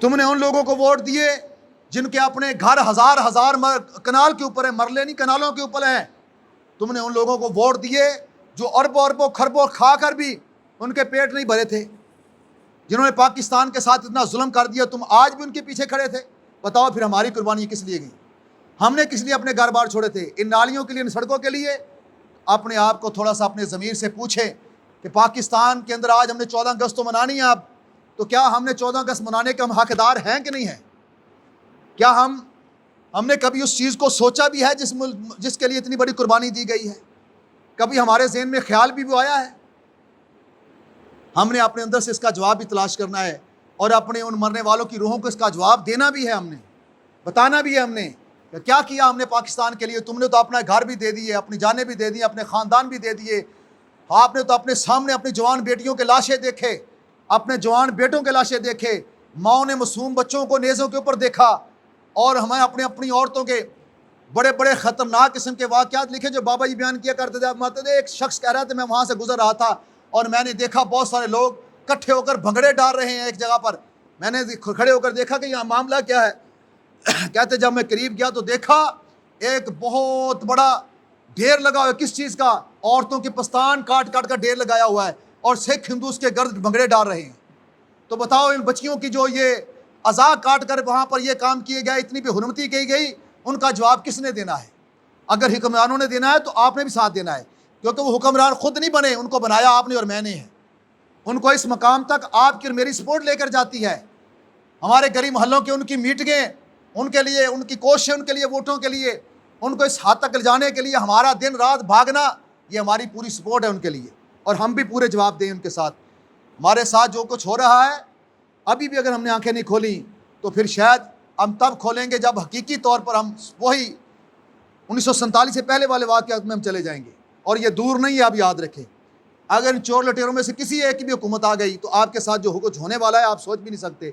تم نے ان لوگوں کو ووٹ دیے جن کے اپنے گھر ہزار ہزار کنال کے اوپر ہیں، مرلے نہیں کنالوں کے اوپر ہیں۔ تم نے ان لوگوں کو ووٹ دیے جو اربوں اربوں خربوں کھا کر بھی ان کے پیٹ نہیں بھرے تھے، جنہوں نے پاکستان کے ساتھ اتنا ظلم کر دیا، تم آج بھی ان کے پیچھے کھڑے تھے۔ بتاؤ پھر ہماری قربانی کس لیے گئی؟ ہم نے کس لیے اپنے گھر بار چھوڑے تھے؟ ان نالیوں کے لیے، ان سڑکوں کے لیے؟ اپنے آپ کو تھوڑا سا اپنے ضمیر سے پوچھیں کہ پاکستان کے اندر آج ہم نے 14 اگست تو منانی ہے اب، تو کیا ہم نے 14 اگست منانے کے ہم حقدار ہیں کہ نہیں ہیں؟ کیا ہم نے کبھی اس چیز کو سوچا بھی ہے جس کے لیے اتنی بڑی قربانی دی گئی ہے؟ کبھی ہمارے ذہن میں خیال بھی آیا ہے؟ ہم نے اپنے اندر سے اس کا جواب بھی تلاش کرنا ہے، اور اپنے ان مرنے والوں کی روحوں کو اس کا جواب دینا بھی ہے، ہم نے بتانا بھی ہے ہم نے کہ کیا کیا ہم نے پاکستان کے لیے۔ تم نے تو اپنا گھر بھی دے دیے، اپنی جانیں بھی دے دی، اپنے خاندان بھی دے دیے، آپ نے تو اپنے سامنے اپنی جوان بیٹیوں کے لاشیں دیکھے، اپنے جوان بیٹوں کے لاشیں دیکھے، ماؤں نے معصوم بچوں کو نیزوں کے اوپر دیکھا، اور ہمیں اپنی عورتوں کے بڑے بڑے خطرناک قسم کے واقعات لکھے جو بابا جی بیان کیا کرتے تھے۔ ایک شخص کہہ رہا تھا میں وہاں سے گزر رہا تھا اور میں نے دیکھا بہت سارے لوگ کٹھے ہو کر بھنگڑے ڈال رہے ہیں ایک جگہ پر، میں نے کھڑے ہو کر دیکھا کہ یہاں معاملہ کیا ہے۔ کہتے جب میں قریب گیا تو دیکھا ایک بہت بڑا ڈھیر لگا ہوا ہے، کس چیز کا؟ عورتوں کے پستان کاٹ کاٹ کر ڈھیر لگایا ہوا ہے، اور سکھ ہندو اس کے گرد بھنگڑے ڈال رہے ہیں۔ تو بتاؤ ان بچیوں کی جو یہ اعضاء کاٹ کر وہاں پر یہ کام کیے گئے، اتنی بے حرمتی کی گئی، ان کا جواب کس نے دینا ہے؟ اگر حکمرانوں نے دینا ہے تو آپ نے بھی ساتھ دینا ہے، کیونکہ وہ حکمران خود نہیں بنے، ان کو بنایا آپ نے اور میں نے ہے۔ ان کو اس مقام تک آپ کی اور میری سپورٹ لے کر جاتی ہے۔ ہمارے گلی محلوں کے ان کی میٹنگیں، ان کے لیے ان کی کوششیں، ان کے لیے ووٹوں کے لیے، ان کو اس حد تک لے جانے کے لیے ہمارا دن رات بھاگنا، یہ ہماری پوری سپورٹ ہے ان کے لیے، اور ہم بھی پورے جواب دیں ان کے ساتھ۔ ہمارے ساتھ جو کچھ ہو رہا ہے، ابھی بھی اگر ہم نے آنکھیں نہیں کھولیں تو پھر شاید ہم تب کھولیں گے جب حقیقی طور پر ہم وہی 1947 سے پہلے والے واقعات میں ہم چلے جائیں گے، اور یہ دور نہیں ہے، آپ یاد رکھیں۔ اگر ان چور لٹیروں میں سے کسی ایک کی بھی حکومت آ گئی تو آپ کے ساتھ جو کچھ ہونے والا ہے آپ سوچ بھی نہیں سکتے۔